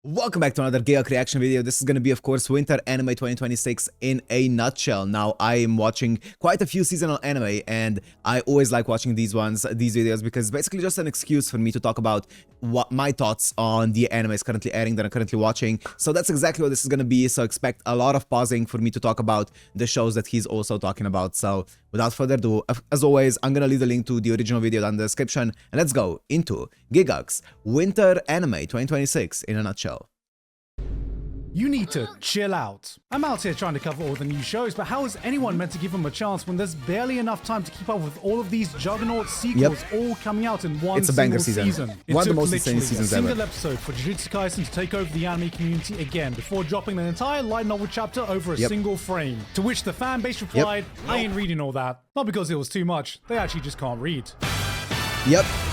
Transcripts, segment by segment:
Welcome back to another Gigguk reaction video. This is going to be, of course, Winter Anime 2026 in a nutshell. Now, I am watching quite a few seasonal anime, and I always like watching these videos, because it's basically just an excuse for me to talk about what my thoughts on the animes currently airing that I'm currently watching. So that's exactly what this is going to be. So expect a lot of pausing for me to talk about the shows that he's also talking about. So without further ado, as always, I'm going to leave the link to the original video down in the description, and let's go into Gigguk's Winter Anime 2026 in a nutshell. You need to chill out. I'm out here trying to cover all the new shows, but how is anyone meant to give them a chance when there's barely enough time to keep up with all of these juggernaut sequels all coming out in one single season? One of the most insane seasons ever. A single episode for Jujutsu Kaisen to take over the anime community again before dropping an entire light novel chapter over a single frame. To which the fan base replied, I ain't reading all that. Not because it was too much, they actually just can't read.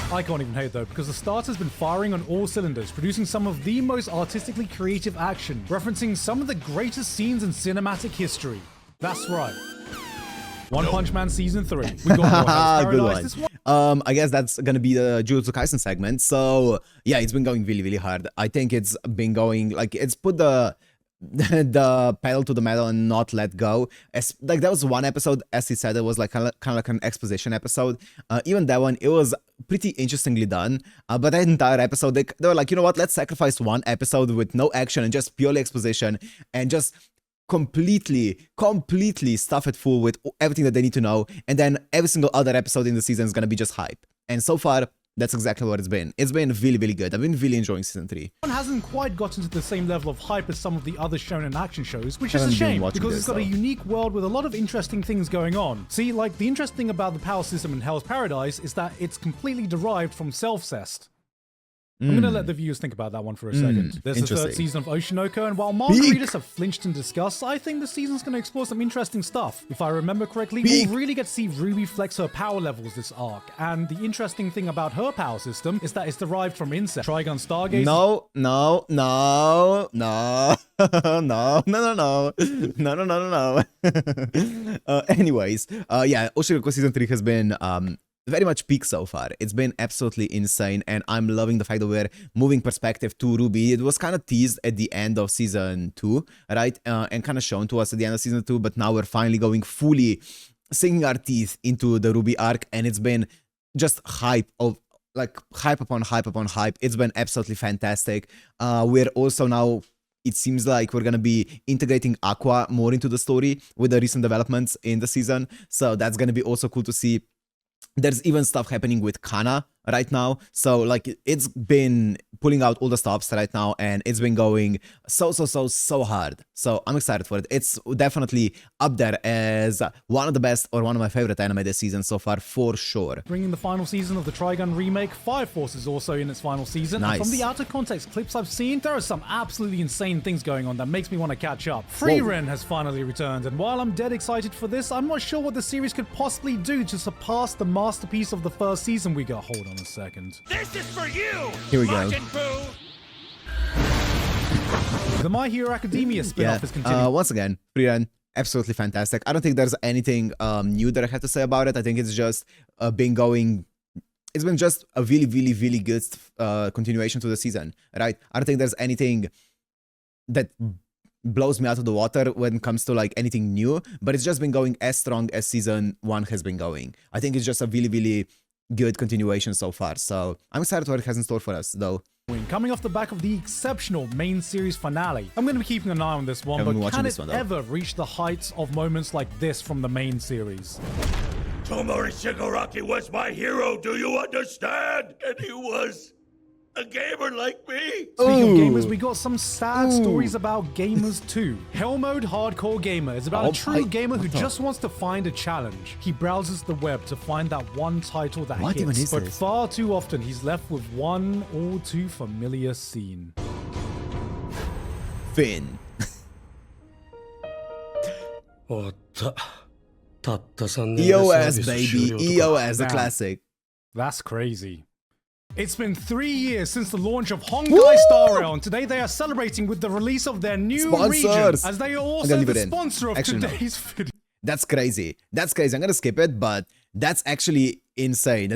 I can't even hate though, because the start has been firing on all cylinders, producing some of the most artistically creative action, referencing some of the greatest scenes in cinematic history. That's right. One Punch Man Season 3. We got more Paradise this one. I guess that's gonna be the Jujutsu Kaisen segment. So yeah, it's been going really hard. I think it's been going, like, it's put the pedal to the metal and not let go. Like, that was one episode, as he said, it was like kind of like an exposition episode. Even that one, it was pretty interestingly done, but that entire episode, they were like, you know what, let's sacrifice one episode with no action and just purely exposition, and just completely stuff it full with everything that they need to know, and then every single other episode in the season is gonna be just hype. And so far, that's exactly what it's been. It's been really good. I've been really enjoying season 3. One hasn't quite gotten to the same level of hype as some of the other shonen action shows, which is a shame, because it's got a unique world with a lot of interesting things going on. See, like, the interesting thing about the power system in Hell's Paradise is that it's completely derived from Self-Cest. I'm gonna let the viewers think about that one for a second. There's the third season of Oshinoko, and while manga readers have flinched in disgust, I think the season's gonna explore some interesting stuff. If I remember correctly, we'll really get to see Ruby flex her power levels this arc, and the interesting thing about her power system is that it's derived from insects. Trigun Stargaze. No. Anyways, yeah, Oshinoko season 3 has been very much peak so far. It's been absolutely insane, and I'm loving the fact that we're moving perspective to Ruby. It was kind of teased at the end of season 2, right? And kind of shown to us at the end of season 2, but now we're finally going fully sinking our teeth into the Ruby arc, and it's been just hype upon hype. It's been absolutely fantastic. We're also now, it seems like we're gonna be integrating Aqua more into the story with the recent developments in the season, so that's gonna be also cool to see. There's even stuff happening with Kana right now, so like, it's been pulling out all the stops right now, and it's been going so hard. So I'm excited for it. It's definitely up there as one of the best, or one of my favorite anime this season so far, for sure. Bringing the final season of the Trigun remake, Fire Force is also in its final season. Nice. And from the out of context clips I've seen, there are some absolutely insane things going on that makes me want to catch up. Frieren has finally returned, and while I'm dead excited for this, I'm not sure what the series could possibly do to surpass the masterpiece of the first season we got. Hold on a second. This is for you! Here we go. The My Hero Academia spin-off is continuing. Once again, Frieren, absolutely fantastic. I don't think there's anything new that I have to say about it. I think it's just been going... It's been just a really good continuation to the season, right? I don't think there's anything that blows me out of the water when it comes to like anything new, but it's just been going as strong as season 1 has been going. I think it's just a really good continuation so far, so I'm excited what it has in store for us, though. Coming off the back of the exceptional main series finale, I'm going to be keeping an eye on this one, but can it ever reach the heights of moments like this from the main series? Tomori Shigaraki was my hero, do you understand? And he was a gamer like me. Speaking of gamers, we got some sad stories about gamers too. Hell Mode Hardcore Gamer is about a true gamer who just wants to find a challenge. He browses the web to find that one title that hits, but far too often he's left with one all too familiar scene. Finn. EOS, baby. EOS, the classic. That's crazy. It's been 3 years since the launch of Honkai Star Rail, and today they are celebrating with the release of their new region, as they are also the sponsor of today's video. That's crazy. That's crazy. I'm gonna skip it, but that's actually insane.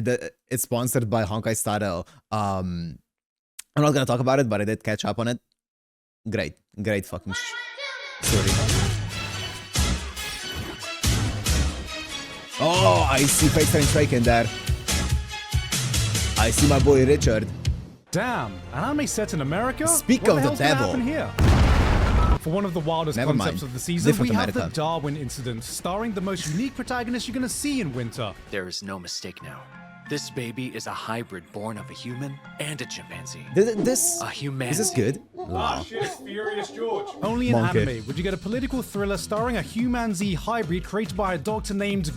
It's sponsored by Honkai Star Rail. I'm not gonna talk about it, but I did catch up on it. Great fucking story. Oh, I see Fate Strange Fake in there. I see my boy Richard. Damn, an anime set in America? Speak What of the hell's gonna devil. happen here? For one of the wildest Never concepts mind. of the season, Different we have America. the Darwin Incident, starring the most unique protagonist you're gonna see in winter. There is no mistake now. This baby is a hybrid born of a human and a chimpanzee. This A humanity. is this good? Wow. Only in Monkey. anime would you get a political thriller starring a human-Z hybrid created by a doctor named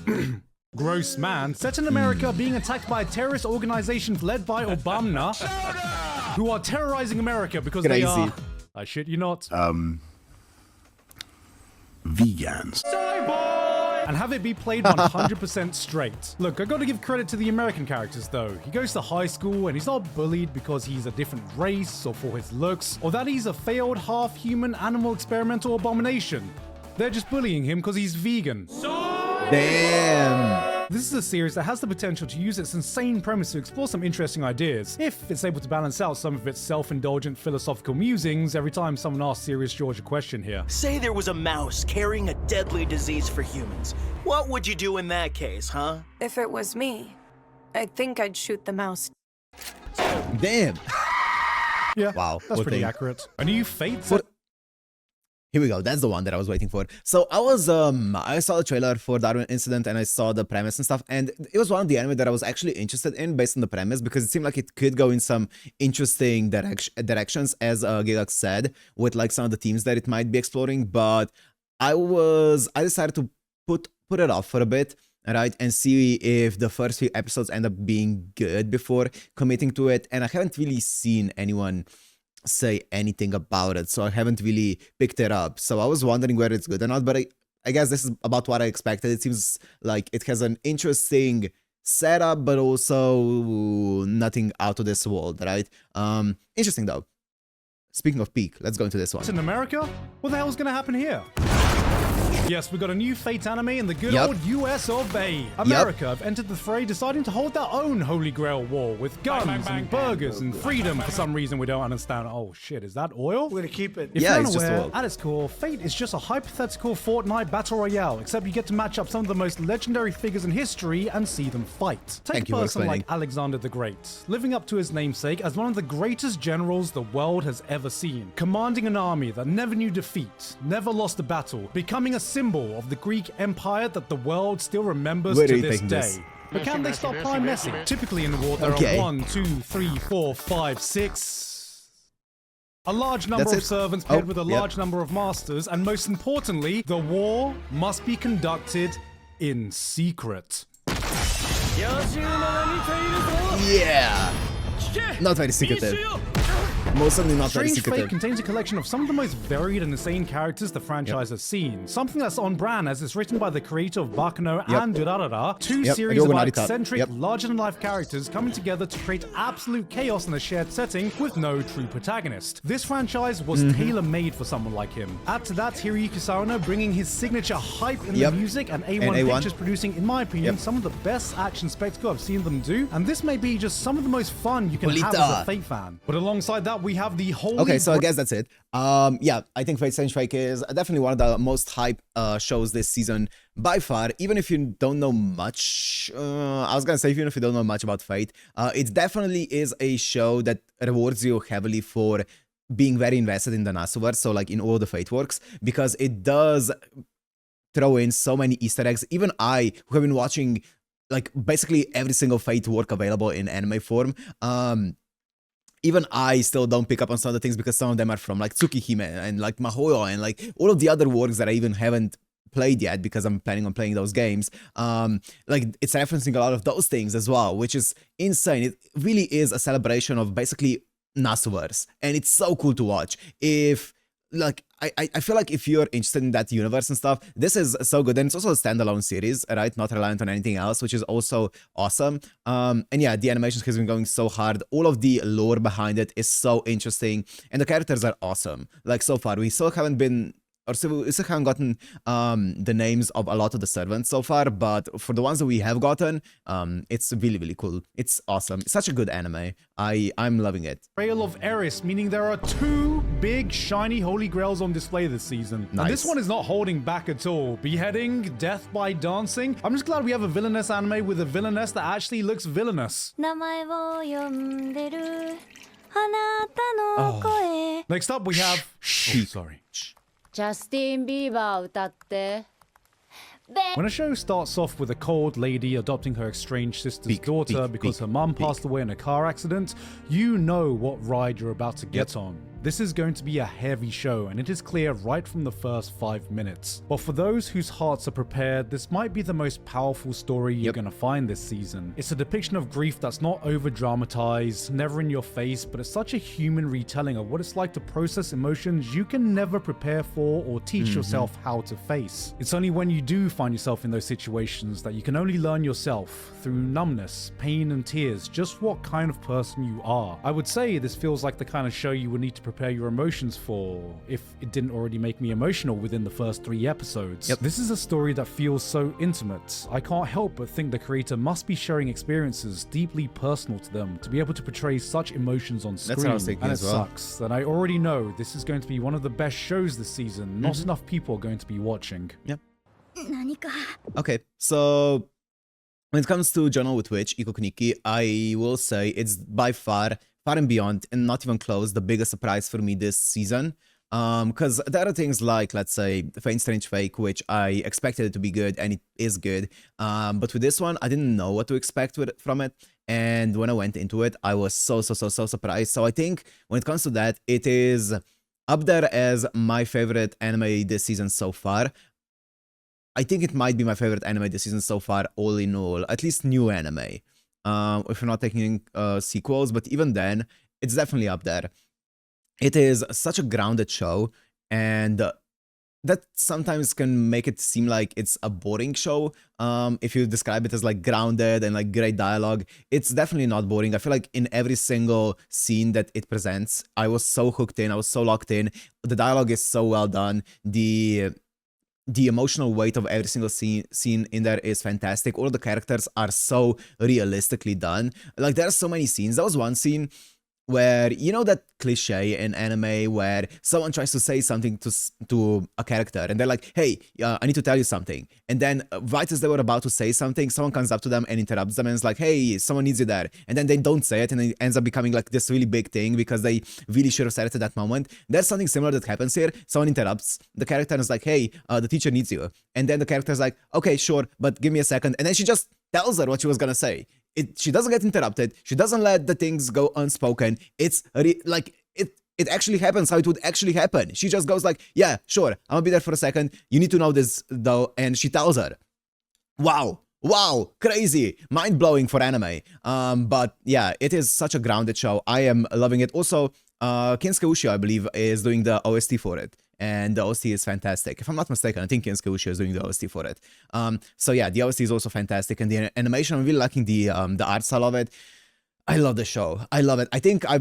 Gross Man, set in America being attacked by a terrorist organization led by Obama, who are terrorizing America because they Crazy. are, I shit you not, Vegans. and have it be played 100% straight. Look, I gotta give credit to the American characters though. He goes to high school and he's not bullied because he's a different race or for his looks, or that he's a failed half-human animal experimental abomination. They're just bullying him because he's vegan. Damn. This is a series that has the potential to use its insane premise to explore some interesting ideas, if it's able to balance out some of its self-indulgent philosophical musings every time someone asks Serious George a question here. Say there was a mouse carrying a deadly disease for humans. What would you do in that case, huh? If it was me, I think I'd shoot the mouse. Damn. Yeah, Wow, that's poor pretty thing. accurate. A new Fate For- Here we go. That's the one that I was waiting for. So I saw the trailer for Darwin Incident and I saw the premise and stuff, and it was one of the anime that I was actually interested in based on the premise because it seemed like it could go in some interesting directions, as Gigguk said, with like some of the themes that it might be exploring. But I decided to put it off for a bit, right, and see if the first few episodes end up being good before committing to it. And I haven't really seen anyone say anything about it, so I haven't really picked it up. So I was wondering whether it's good or not, but I guess this is about what I expected. It seems like it has an interesting setup, but also nothing out of this world, right? Interesting though. Speaking of peak, let's go into this one. in America? What the hell's gonna happen here? Yes, we got a new Fate anime in the good Yep. old US of A. America have entered the fray, deciding to hold their own Holy Grail war with guns and burgers and freedom for some reason we don't understand. Oh shit, is that oil? We're gonna keep it. If Yeah, you're it's just unaware, oil. at its core, Fate is just a hypothetical Fortnite battle royale, except you get to match up some of the most legendary figures in history and see them fight. Take Thank a you for person like explaining. Alexander the Great, living up to his namesake as one of the greatest generals the world has ever seen, commanding an army that never knew defeat, never lost a battle, becoming a symbol of the Greek Empire that the world still remembers Where to are you this taking day. this? But can they stop prime messing? Typically in war, there Okay. are 1, 2, 3, 4, 5, 6. A large number That's of it? servants paired Oh, with a yep. large number of masters, and most importantly, the war must be conducted in secret. Yeah. Not very secretive. Most certainly not very Strange Fate secretive. contains a collection of some of the most varied and insane characters the franchise has seen. Something that's on brand as it's written by the creator of Baccano Yep. and Durarara, two Yep, series of Narita. eccentric, Yep. larger-than-life characters coming together to create absolute chaos in a shared setting with no true protagonist. This franchise was Mm-hmm. tailor-made for someone like him. Add to that Hiroyuki Sawano bringing his signature hype in Yep. the music, and A1 And A1. Pictures producing, in my opinion, Yep. some of the best action spectacle I've seen them do, and this may be just some of the most fun you can have as a Polita. Fate fan. But alongside that, we have the whole Okay, so I guess that's it. Yeah, I think Fate Strange Fake is definitely one of the most hype shows this season by far. Even if you don't know much, I was gonna say even if you don't know much about Fate, it definitely is a show that rewards you heavily for being very invested in the Nasuverse, so like in all the Fate works, because it does throw in so many Easter eggs. Even I, who have been watching like basically every single Fate work available in anime form, even I still don't pick up on some of the things because some of them are from like Tsukihime and like Mahoyo and like all of the other works that I even haven't played yet because I'm planning on playing those games. Like it's referencing a lot of those things as well, which is insane. It really is a celebration of basically Nasuverse, and it's so cool to watch. If like I feel like if you're interested in that universe and stuff, this is so good. And it's also a standalone series, right? Not reliant on anything else, which is also awesome. And yeah, the animations has been going so hard. All of the lore behind it is so interesting, and the characters are awesome. Like so far, we still haven't been Isekai haven't gotten the names of a lot of the servants so far, but for the ones that we have gotten, it's really, really cool. It's awesome. It's such a good anime. I'm loving it. Grail of Eris, meaning there are 2 big, shiny holy grails on display this season. Nice. And this one is not holding back at all. Beheading, death by dancing. I'm just glad we have a villainess anime with a villainess that actually looks villainous. Oh. Next up, we have... Oh, sorry. ジャスティン・ビーバー歌って。 When a show starts off with a cold lady adopting her estranged sister's daughter because her mum passed away in a car accident, you know what ride you're about to get on. This is going to be a heavy show, and it is clear right from the first 5 minutes. But for those whose hearts are prepared, this might be the most powerful story you're gonna find this season. It's a depiction of grief that's not over-dramatized, never in your face, but it's such a human retelling of what it's like to process emotions you can never prepare for or teach yourself how to face. It's only when you do find yourself in those situations that you can only learn yourself, through numbness, pain and tears, just what kind of person you are. I would say this feels like the kind of show you would need to prepare your emotions for, if it didn't already make me emotional within the first 3 episodes. This is a story that feels so intimate. I can't help but think the creator must be sharing experiences deeply personal to them to be able to portray such emotions on screen. That's what I was thinking and as it well. sucks that I already know this is going to be one of the best shows this season. Not enough people are going to be watching. Yep. Okay, so when it comes to Journal with Witch, Ikokuniki, I will say it's by far and beyond, and not even close, the biggest surprise for me this season. Because there are things like, let's say, Faint Strange Fake, which I expected it to be good, and it is good. But with this one, I didn't know what to expect from it. And when I went into it, I was so surprised. So I think when it comes to that, it is up there as my favorite anime this season so far. I think it might be my favorite anime this season so far, all in all, at least new anime. If you're not taking sequels, but even then, it's definitely up there. It is such a grounded show, and that sometimes can make it seem like it's a boring show. If you describe it as like grounded and like great dialogue, it's definitely not boring. I feel like in every single scene that it presents, I was so hooked in, I was so locked in. The dialogue is so well done. The emotional weight of every single scene in there is fantastic. All the characters are so realistically done. Like, there are so many scenes. There was one scene where, you know that cliche in anime where someone tries to say something to a character and they're like, hey, I need to tell you something. And then right as they were about to say something, someone comes up to them and interrupts them and is like, hey, someone needs you there. And then they don't say it, and it ends up becoming like this really big thing because they really should have said it at that moment. There's something similar that happens here. Someone interrupts the character and is like, hey, the teacher needs you. And then the character's like, okay, sure, but give me a second. And then she just tells her what she was gonna say. She doesn't get interrupted. She doesn't let the things go unspoken. It's like it actually happens how it would actually happen. She just goes like, yeah, sure, I'm gonna be there for a second. You need to know this though. And she tells her. Wow, crazy, mind-blowing for anime. But yeah, it is such a grounded show. I am loving it. Also, Kensuke Ushi, I believe, is doing the OST for it. And the OST is fantastic. If I'm not mistaken, I think Kensuke Ushi is doing the OST for it. So yeah, the OST is also fantastic, and the animation, I'm really liking the art style of it. I love the show. I love it. I think I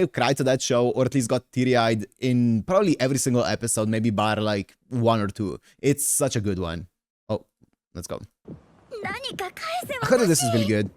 cried to that show, or at least got teary-eyed in probably every single episode, maybe bar like 1 or 2. It's such a good one. Oh, let's go. I heard that this is really good.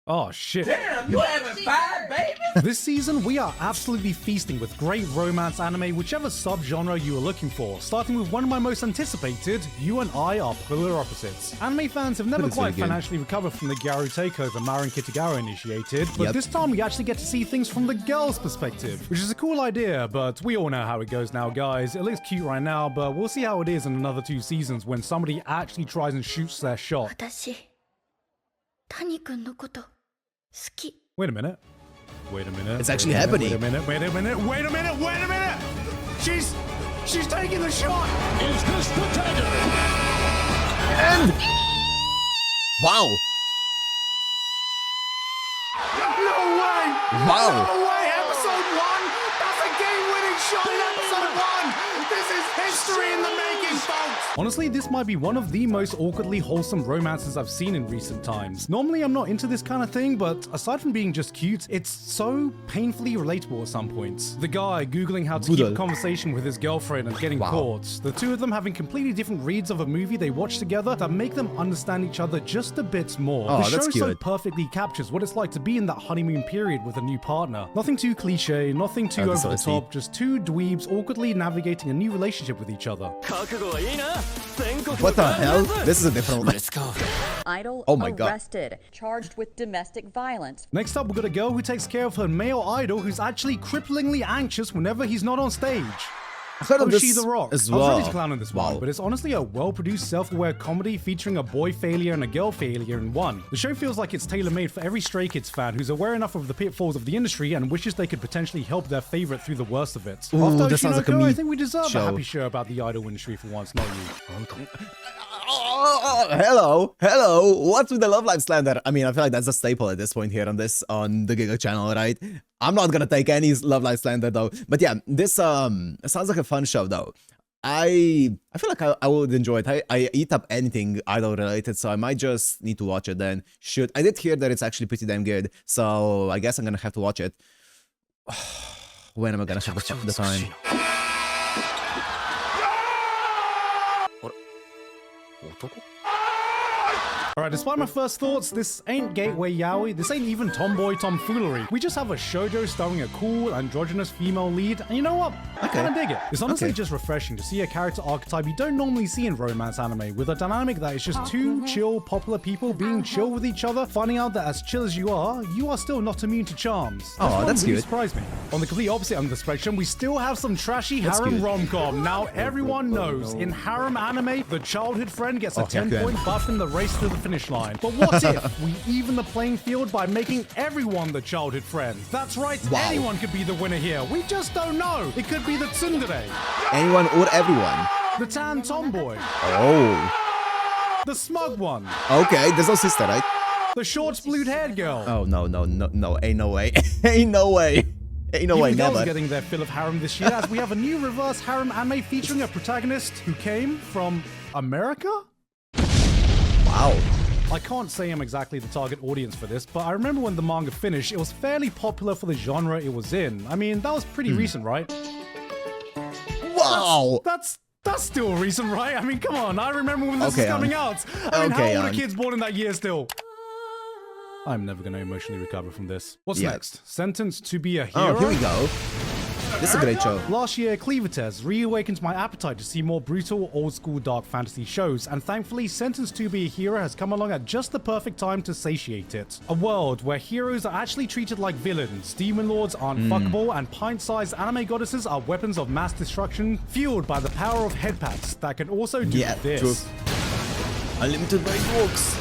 Oh shit. Damn, you having 5 babies? This season, we are absolutely feasting with great romance anime, whichever sub-genre you are looking for. Starting with one of my most anticipated, You and I Are Polar Opposites. Anime fans have never quite financially recovered from the Gyaru takeover Marin Kitagawa initiated, but this time we actually get to see things from the girls' perspective, which is a cool idea, but we all know how it goes now, guys. It looks cute right now, but we'll see how it is in another 2 seasons when somebody actually tries and shoots their shot. Wait a minute. It's actually happening. Wait a minute. She's taking the shot. Is this the dagger? And wow. No way. Wow. No way. Episode 1. That's a game-winning shot in episode 1. This is history in the making, folks! Honestly, this might be one of the most awkwardly wholesome romances I've seen in recent times. Normally, I'm not into this kind of thing, but aside from being just cute, it's so painfully relatable at some points. The guy Googling how to keep a conversation with his girlfriend and getting caught. The two of them having completely different reads of a movie they watch together that make them understand each other just a bit more. The show so perfectly captures what it's like to be in that honeymoon period with a new partner. Nothing too cliche, nothing too over the top, just two dweebs awkwardly navigating a new relationship with each other. What the hell? This is a different one. Let's go. Idol arrested, charged with domestic violence. Next up, we've got a girl who takes care of her male idol who's actually cripplingly anxious whenever he's not on stage. Oshi the Rock. As I well. was ready to clown on this one, but it's honestly a well-produced, self-aware comedy featuring a boy failure and a girl failure in one. The show feels like it's tailor-made for every Stray Kids fan who's aware enough of the pitfalls of the industry and wishes they could potentially help their favorite through the worst of it. Ooh, After that sounds like a Oshinoko, I me think we deserve show. a happy show about the idol industry for once, not you. Hello. What's with the Love Life slander? I mean, I feel like that's a staple at this point here on the Gigguk channel, right? I'm not gonna take any Love Life slander though. But yeah, this sounds like a fun show though. I feel like I would enjoy it. I eat up anything idol related, so I might just need to watch it then. Shoot, I did hear that it's actually pretty damn good, so I guess I'm gonna have to watch it. When am I gonna have the time? Alright, despite my first thoughts, this ain't gateway yaoi, this ain't even tomboy tomfoolery. We just have a shoujo starring a cool, androgynous female lead, and you know what? I kinda dig it. It's honestly just refreshing to see a character archetype you don't normally see in romance anime, with a dynamic that is just two chill, popular people being chill with each other, finding out that as chill as you are still not immune to charms. Oh, that's really good. Surprised me. On the complete opposite end of the spectrum, we still have some trashy harem rom-com. Now, everyone knows, in harem anime, the childhood friend gets a 10-point buff in the race to the finish line. But what if we even the playing field by making everyone the childhood friend? That's right, anyone could be the winner here. We just don't know. It could be the tsundere, Anyone or everyone? the tan tomboy, Oh. the smug one, Okay, there's no sister, right? the short blue-haired girl. Oh, no. Ain't no way. Ain't no way. Ain't no way, Even girls never. are getting their fill of harem this year, as we have a new reverse harem anime featuring a protagonist who came from America? Wow. I can't say I'm exactly the target audience for this, but I remember when the manga finished, it was fairly popular for the genre it was in. I mean, that was pretty recent, right? Wow. That's still recent, right? I mean, come on, I remember when this was coming out. I mean, how old are kids born in that year still? I'm never gonna emotionally recover from this. What's next? Sentenced to be a hero? Oh, here we go. This is a great show. Last year, Cleavertez reawakened my appetite to see more brutal, old-school dark fantasy shows, and thankfully, Sentenced to be a Hero has come along at just the perfect time to satiate it. A world where heroes are actually treated like villains, demon lords aren't fuckable, and pint-sized anime goddesses are weapons of mass destruction, fueled by the power of headpats that can also do this. True. Unlimited brain walks.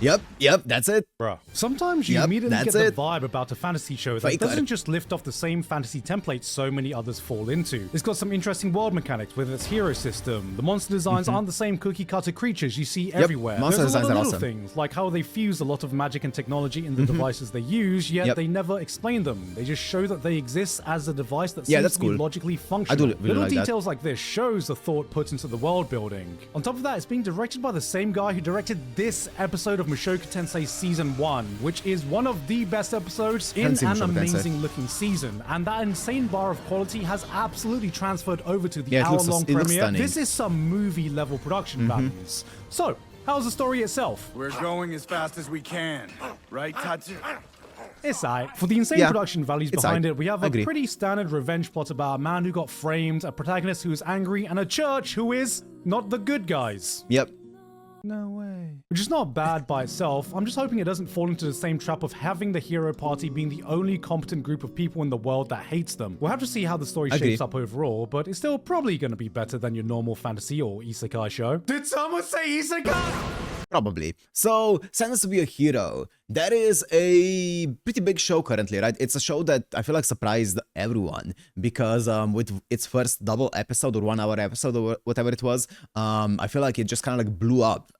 Yep, that's it. Bruh. Sometimes you immediately get the it. vibe about a fantasy show that doesn't just lift off the same fantasy templates so many others fall into. It's got some interesting world mechanics with its hero system. The monster designs aren't the same cookie-cutter creatures you see everywhere. Monster There's a lot designs of are little awesome. things, like how they fuse a lot of magic and technology in the devices they use, yet they never explain them. They just show that they exist as a device that seems that's to be cool. logically functional. really Little like that. details like this shows the thought put into the world building. On top of that, it's being directed by the same guy who directed this episode of Mushoku Tensei Season 1, which is one of the best episodes in an amazing looking season. And that insane bar of quality has absolutely transferred over to the hour-long premiere. This is some movie level production values. So, how's the story itself? We're going as fast as we can. Right, Tatsu? It's aight. For the insane production values behind it, we have a Agree. pretty standard revenge plot about a man who got framed, a protagonist who is angry, and a church who is not the good guys. Yep. No way. Which is not bad by itself. I'm just hoping it doesn't fall into the same trap of having the hero party being the only competent group of people in the world that hates them. We'll have to see how the story shapes up overall, but it's still probably going to be better than your normal fantasy or isekai show. Did someone say isekai? Probably. So, Sentenced to be a Hero. That is a pretty big show currently, right? It's a show that I feel like surprised everyone because with its first double episode or 1 hour episode or whatever it was, I feel like it just kind of like blew up.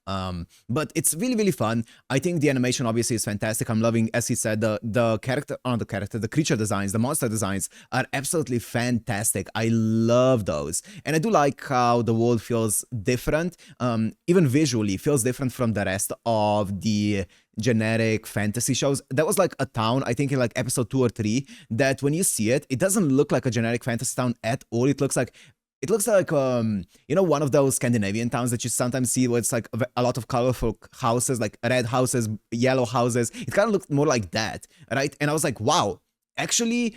But it's really, really fun. I think the animation obviously is fantastic. I'm loving, as he said, the creature designs, the monster designs are absolutely fantastic. I love those. And I do like how the world feels different, even visually feels different from the rest of the generic fantasy shows. There was like a town, I think in like episode 2 or 3, that when you see it, it doesn't look like a generic fantasy town at all. It looks like you know, one of those Scandinavian towns that you sometimes see where it's like a lot of colorful houses, like red houses, yellow houses. It kind of looked more like that, right? And I was like, wow, actually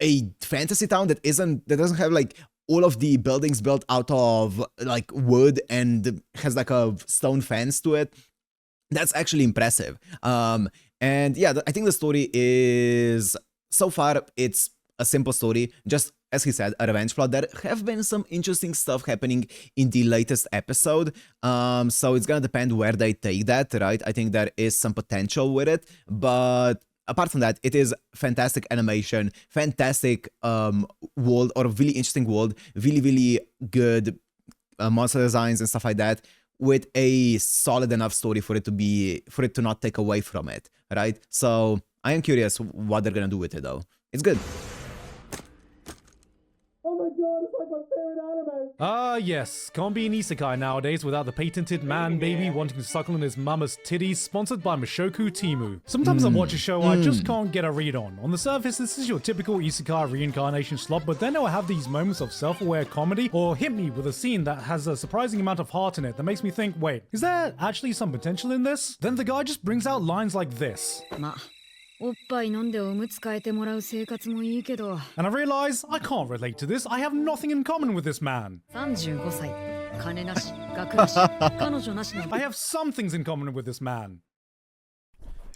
a fantasy town that doesn't have like all of the buildings built out of like wood and has like a stone fence to it. That's actually impressive. And yeah, I think the story is, so far, it's a simple story. Just as he said, a revenge plot. There have been some interesting stuff happening in the latest episode. So it's gonna depend where they take that, right? I think there is some potential with it. But apart from that, it is fantastic animation, fantastic world, or a really interesting world, really, really good monster designs and stuff like that, with a solid enough story for it to not take away from it, right? So I am curious what they're gonna do with it though. It's good. Oh my god, it's like my favorite anime! Ah yes, can't be an isekai nowadays without the patented man baby wanting to suckle in his mama's titties, sponsored by Mushoku Temu. Sometimes I watch a show I just can't get a read on. On the surface, this is your typical isekai reincarnation slop, but then I'll have these moments of self-aware comedy, or hit me with a scene that has a surprising amount of heart in it that makes me think, wait, is there actually some potential in this? Then the guy just brings out lines like this. And I realize I can't relate to this. I have nothing in common with this man. I have some things in common with this man.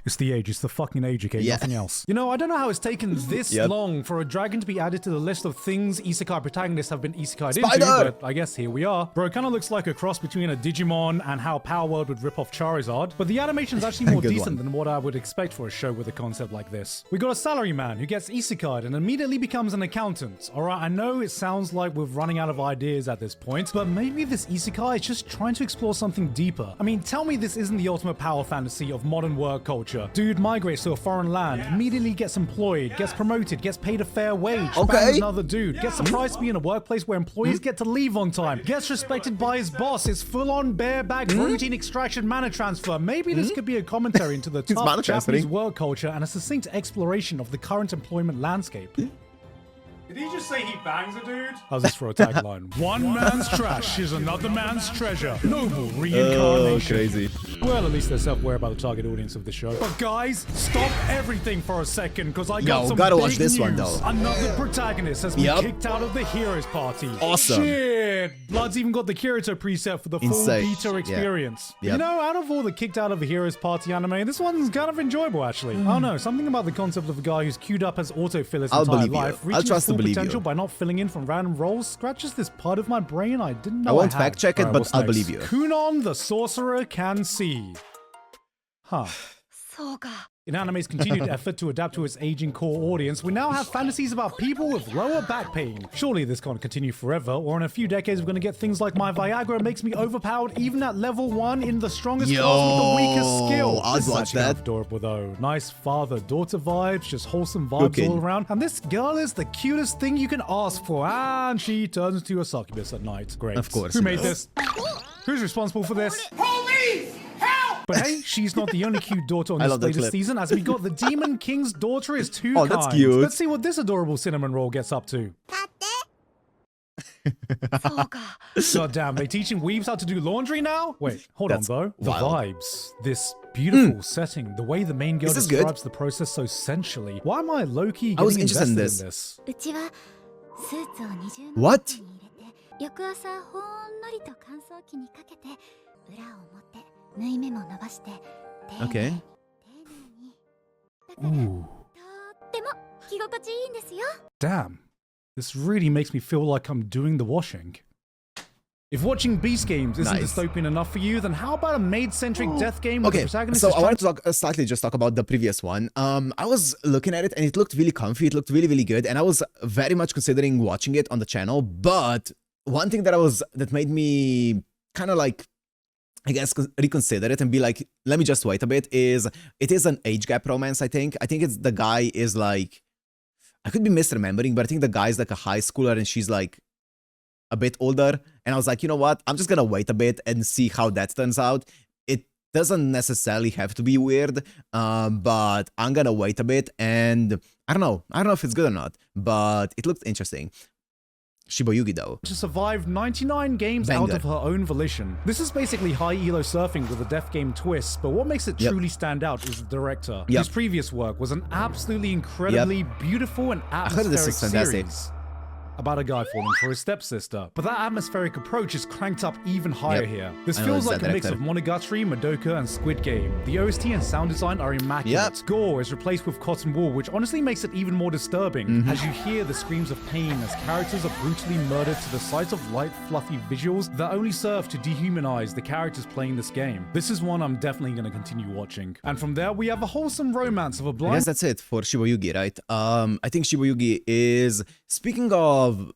It's the age. It's the fucking age, okay? Nothing else. You know, I don't know how it's taken this long for a dragon to be added to the list of things isekai protagonists have been isekai'd into, but I guess here we are. Bro, it kind of looks like a cross between a Digimon and how Power World would rip off Charizard, but the animation's actually more decent than what I would expect for a show with a concept like this. We got a salaryman who gets isekai'd and immediately becomes an accountant. Alright, I know it sounds like we're running out of ideas at this point, but maybe this isekai is just trying to explore something deeper. I mean, tell me this isn't the ultimate power fantasy of modern work culture. Dude migrates to a foreign land, immediately gets employed, gets promoted, gets paid a fair wage, bangs another dude, gets surprised to be in a workplace where employees get to leave on time, gets respected by his boss, is full-on bareback protein extraction mana transfer. Maybe this could be a commentary into the tough Japanese work culture and a succinct exploration of the current employment landscape. Did he just say he bangs a dude? How's this for a tagline? One man's trash is another man's treasure. Noble reincarnation. Oh, crazy. Well, at least they're self-aware about the target audience of the show. But guys, stop everything for a second, because I got some gotta big watch this news. one though. Another protagonist has been kicked out of the Heroes Party. Awesome. Shit! Blood's even got the Kirito preset for the full beta experience. You know, out of all the kicked out of the Heroes Party anime, this one's kind of enjoyable, actually. I don't know, something about the concept of a guy who's queued up as autofill his entire life, reaching his full potential by not filling in from random roles, scratches this part of my brain I didn't know I won't fact check it, but I'll believe you. Kunon the Sorcerer Can See. Huh. In anime's continued effort to adapt to its aging core audience, we now have fantasies about people with lower back pain. Surely this can't continue forever, or in a few decades we're gonna get things like my Viagra makes me overpowered even at level 1 in the strongest class with the weakest skill. I'd watch that. Adorable though. Nice father-daughter vibes, just wholesome vibes all around. And this girl is the cutest thing you can ask for, and she turns into a succubus at night. Great. Of course. Who made this? Who's responsible for this? Police! Help! But hey, she's not the only cute daughter on this latest season, as we got the Demon King's daughter is too kind. That's cute. Let's see what this adorable cinnamon roll gets up to. God damn, they teaching weebs how to do laundry now? Wait, hold on though. The vibes. This beautiful setting, the way the main girl describes the process so sensually. Why am I low-key getting invested in this? What? Okay. Ooh. Damn. This really makes me feel like I'm doing the washing. If watching Beast games isn't dystopian enough for you, then how about a maid-centric death game where the protagonist so is I wanted to talk just talk about the previous one. I was looking at it and it looked really comfy, it looked really, really good, and I was very much considering watching it on the channel, but one thing that made me kind of like, I guess, reconsider it and be like, let me just wait a bit, is it is an age gap romance, I think. I think it's the guy is like, I could be misremembering, but I think the guy is like a high schooler and she's like a bit older. And I was like, you know what? I'm just gonna wait a bit and see how that turns out. It doesn't necessarily have to be weird, but I'm gonna wait a bit and I don't know if it's good or not, but it looked interesting. Shibuyugi though. To survive 99 games out of her own volition. This is basically high elo surfing with a death game twist, but what makes it truly stand out is the director, whose previous work was an absolutely incredibly beautiful and atmospheric series about a guy falling for his stepsister. But that atmospheric approach is cranked up even higher here. This feels like a mix of Monogatari, Madoka, and Squid Game. The OST and sound design are immaculate. Gore is replaced with cotton wool, which honestly makes it even more disturbing, as you hear the screams of pain as characters are brutally murdered to the sight of light, fluffy visuals that only serve to dehumanize the characters playing this game. This is one I'm definitely going to continue watching. And from there, we have a wholesome romance of a blind... I guess that's it for Shibuyugi, right? I think Shibuyugi is... Speaking of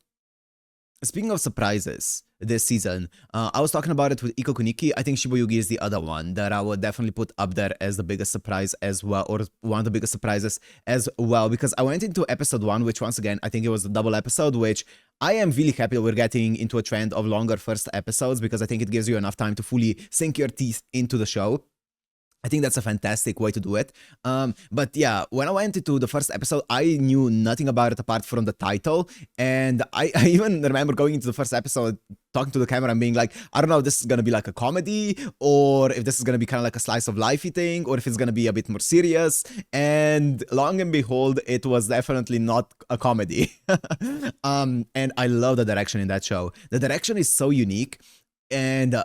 surprises this season, I was talking about it with Iko Kuniki. I think Shibuyugi is the other one that I would definitely put up there as the biggest surprise as well, or one of the biggest surprises as well, because I went into episode 1, which once again, I think it was a double episode, which I am really happy that we're getting into a trend of longer first episodes, because I think it gives you enough time to fully sink your teeth into the show. I think that's a fantastic way to do it. But yeah, when I went into the first episode, I knew nothing about it apart from the title. And I even remember going into the first episode, talking to the camera and being like, I don't know if this is going to be like a comedy, or if this is going to be kind of like a slice of lifey thing, or if it's going to be a bit more serious. And long and behold, it was definitely not a comedy. And I love the direction in that show. The direction is so unique. And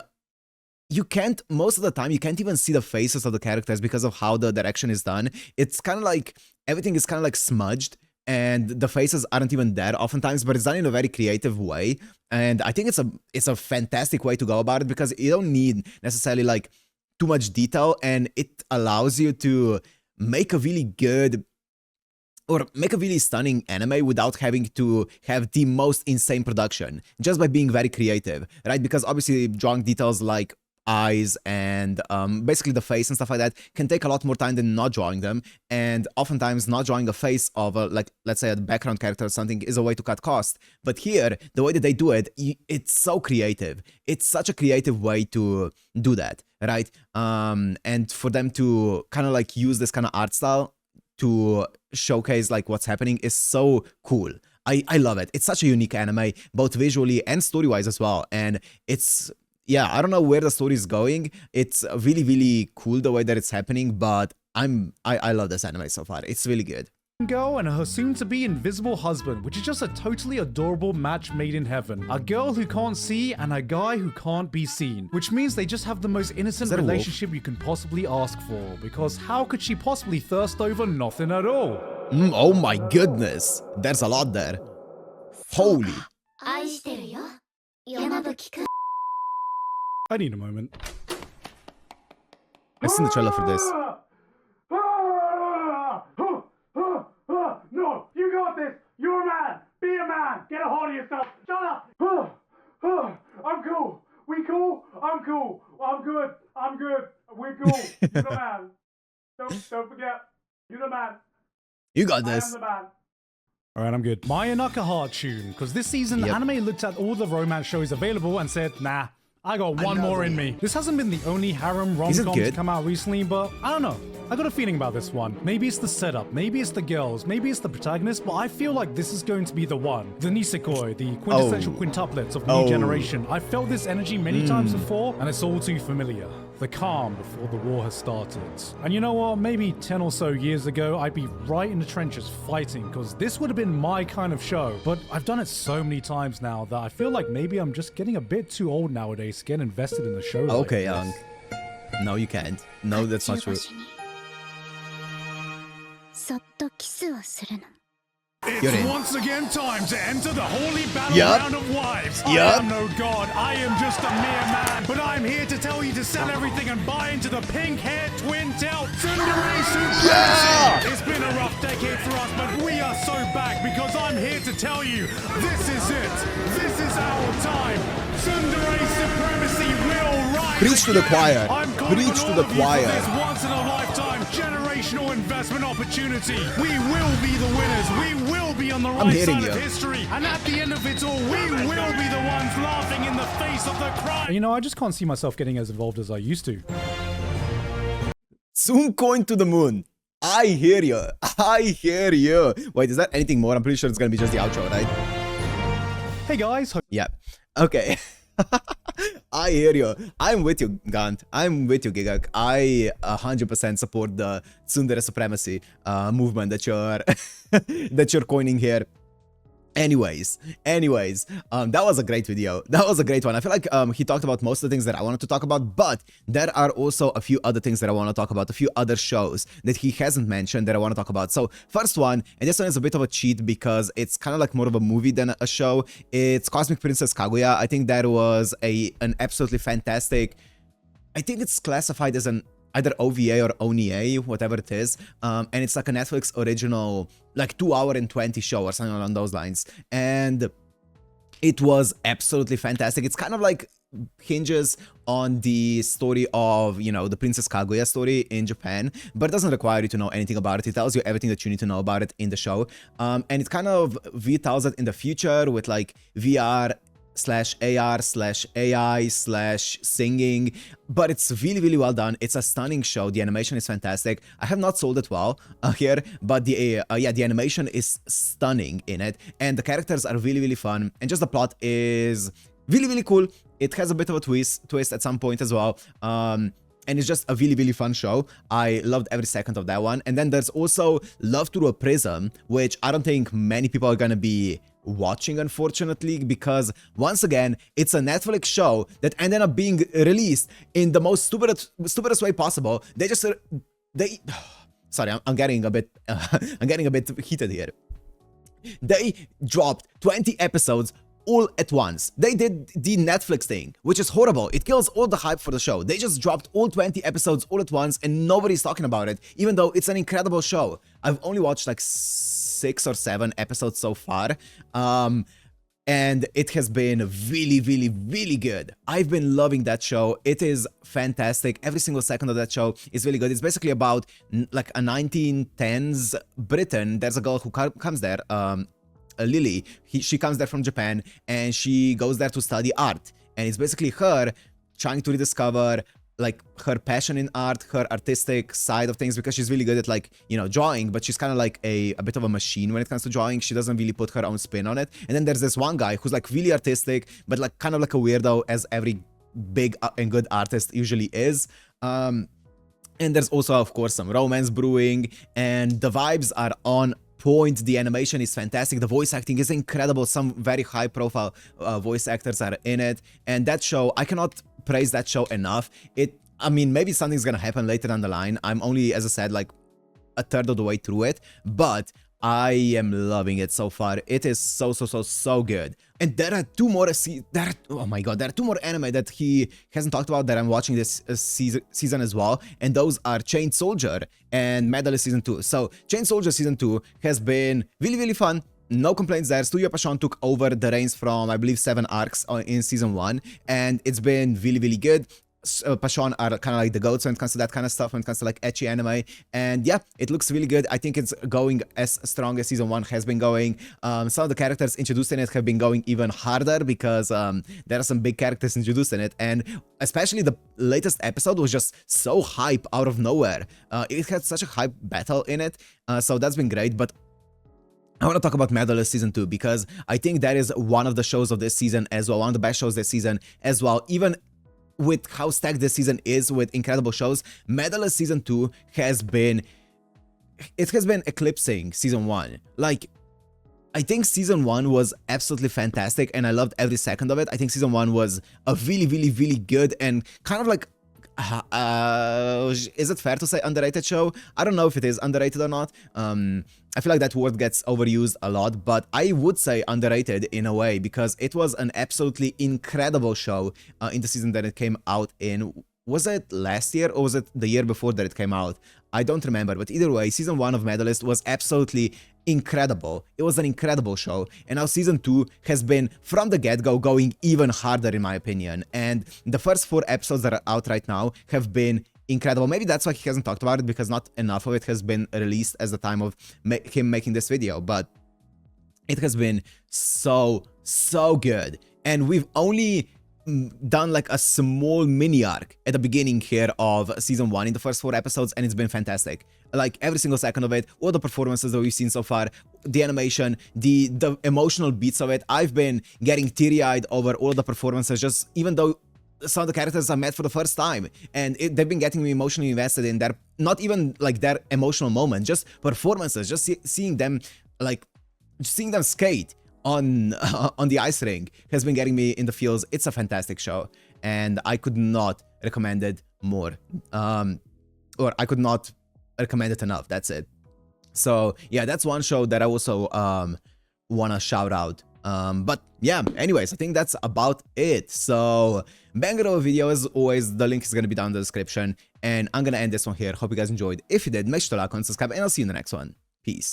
you can't, most of the time, you can't even see the faces of the characters because of how the direction is done. It's kind of like, everything is kind of like smudged and the faces aren't even there oftentimes, but it's done in a very creative way. And I think it's a fantastic way to go about it, because you don't need necessarily like too much detail, and it allows you to make a really good or make a really stunning anime without having to have the most insane production, just by being very creative, right? Because obviously drawing details like eyes and basically the face and stuff like that can take a lot more time than not drawing them, and oftentimes not drawing a face of a, like, let's say a background character or something is a way to cut cost. But here, the way that they do it, it's so creative. It's such a creative way to do that, right? And for them to kind of like use this kind of art style to showcase like what's happening is so cool. I love it. It's such a unique anime, both visually and story-wise as well. And it's, yeah, I don't know where the story is going. It's really, really cool the way that it's happening, but I love this anime so far. It's really good. Girl and her soon-to-be invisible husband, which is just a totally adorable match made in heaven. A girl who can't see and a guy who can't be seen, which means they just have the most innocent relationship you can possibly ask for, because how could she possibly thirst over nothing at all? Oh my goodness, there's a lot there. Holy. I need a moment. I've seen the trailer for this. No, you got this. You're a man. Be a man. Get a hold of yourself. Shut up. I'm cool. We cool? I'm cool. I'm good. I'm good. We're cool. You're the man. Don't forget. You're the man. You got this. I am the man. Alright, I'm good. Mayanaka Heart Tune, because this season anime looked at all the romance shows available and said, nah, I got one more in me. This hasn't been the only harem rom-com to come out recently, but I don't know. I got a feeling about this one. Maybe it's the setup, maybe it's the girls, maybe it's the protagonist, but I feel like this is going to be the one. The nisekoi, the quintessential quintuplets of new generation. I felt this energy many times before, and it's all too familiar. The calm before the war has started. And you know what? Maybe 10 or so years ago, I'd be right in the trenches fighting, because this would have been my kind of show. But I've done it so many times now that I feel like maybe I'm just getting a bit too old nowadays to get invested in a show like Okay, this. Young. No, you can't. No, that's not true. It's once again time to enter the holy battleground of wives. I am no god, I am just a mere man, but I'm here to tell you to sell everything and buy into the pink-haired twin-tailed tsundere supremacy. It's been a rough decade for us, but we are so back because I'm here to tell you, this is it. This is our time. Tsundere supremacy will rise. Preach to the choir. Preach to the choir. This once-in-a-lifetime generational investment opportunity. We will be the winners. We will be on the right side of history. And at the end of it all, we will be the ones laughing in the face of the crime. You know, I just can't see myself getting as involved as I used to. Soon going to the moon. I hear you. I hear you. Wait, is that anything more? I'm pretty sure it's gonna be just the outro, right? Hey guys. Yeah. Okay. I hear you. I'm with you, Gant. I'm with you, Gigguk. I 100% support the tsundere supremacy movement that you're that you're coining here. Anyways, that was a great video. That was a great one. I feel like he talked about most of the things that I wanted to talk about, but there are also a few other things that I want to talk about, a few other shows that he hasn't mentioned that I want to talk about. So first one, and this one is a bit of a cheat because it's kind of like more of a movie than a show. It's Cosmic Princess Kaguya. I think that was an absolutely fantastic, I think it's classified as an either OVA or ONIA, whatever it is, and it's like a Netflix original, like 2 hour and 20 show or something along those lines, and it was absolutely fantastic. It's kind of like hinges on the story of, you know, the Princess Kaguya story in Japan, but it doesn't require you to know anything about it. It tells you everything that you need to know about it in the show, and it kind of retells it in the future with like VR/AR/AI/singing, but it's really well done. It's a stunning show. The animation is fantastic. I have not sold it well here, but the animation is stunning in it, and the characters are really fun, and just the plot is really cool. It has a bit of a twist at some point as well, and it's just a really fun show. I loved every second of that one. And then there's also Love Through a Prism, which I don't think many people are gonna be watching, unfortunately, because once again, it's a Netflix show that ended up being released in the most stupidest way possible. Sorry, I'm getting a bit I'm getting a bit heated here. They dropped 20 episodes all at once. They did the Netflix thing, which is horrible. It kills all the hype for the show. They just dropped all 20 episodes all at once and nobody's talking about it, even though it's an incredible show. I've only watched like 6 or 7 episodes so far, and it has been really good. I've been loving that show. It is fantastic. Every single second of that show is really good. It's basically about like a 1910s Britain. There's a girl who comes there, Lily. She comes there from Japan, and she goes there to study art, and it's basically her trying to rediscover like her passion in art, her artistic side of things, because she's really good at, like, you know, drawing, but she's kind of like a bit of a machine when it comes to drawing. She doesn't really put her own spin on it. And then there's this one guy who's like really artistic, but like kind of like a weirdo, as every big and good artist usually is. And there's also, of course, some romance brewing, and the vibes are on point. The animation is fantastic. The voice acting is incredible. Some very high profile voice actors are in it, and that show, I cannot praise that show enough. I mean, maybe something's gonna happen later down the line. I'm only, as I said, like a third of the way through it, but I am loving it so far. It is so good. And there are 2 more oh my god, there are 2 more anime that he hasn't talked about that I'm watching this season as well, and those are Chained Soldier and Medalist Season 2. So Chained Soldier Season 2 has been really fun. No complaints there. Studio Pashon took over the reins from, I believe, 7 arcs in Season 1, and it's been really good. Pashon are kind of like the goats when it comes to that kind of stuff, when it comes to like ecchi anime, and yeah, it looks really good. I think it's going as strong as Season 1 has been going. Some of the characters introduced in it have been going even harder, because there are some big characters introduced in it, and especially the latest episode was just so hype out of nowhere. It had such a hype battle in it, so that's been great. But I want to talk about Medalist Season 2, because I think that is one of the shows of this season as well, one of the best shows this season as well. Even with how stacked this season is with incredible shows, Medalist Season 2 has been eclipsing Season 1. Like, I think Season 1 was absolutely fantastic, and I loved every second of it. I think Season 1 was a really good and kind of like Is it fair to say underrated show? I don't know if it is underrated or not. I feel like that word gets overused a lot, but I would say underrated in a way because it was an absolutely incredible show in the season that it came out in. Was it last year or was it the year before that it came out? I don't remember, but either way, season 1 of Medalist was absolutely incredible. It was an incredible show, and now season 2 has been, from the get-go, going even harder in my opinion, and the first 4 episodes that are out right now have been incredible. Maybe that's why he hasn't talked about it, because not enough of it has been released as the time of him making this video, but it has been so good, and we've only done like a small mini arc at the beginning here of season 1 in the first 4 episodes, and it's been fantastic. Like every single second of it, all the performances that we've seen so far, the animation, the emotional beats of it. I've been getting teary-eyed over all the performances, just even though some of the characters I met for the first time, and they've been getting me emotionally invested in their, not even like their emotional moment, just performances, just seeing them skate on the ice ring has been getting me in the feels. It's a fantastic show, and I could not recommend it more, or I could not recommend it enough. That's it. So yeah, that's one show that I also wanna shout out. But yeah, anyways, I think that's about it. So banger of a video as always. The link is gonna be down in the description, and I'm gonna end this one here. Hope you guys enjoyed. If you did, make sure to like and subscribe, and I'll see you in the next one. Peace.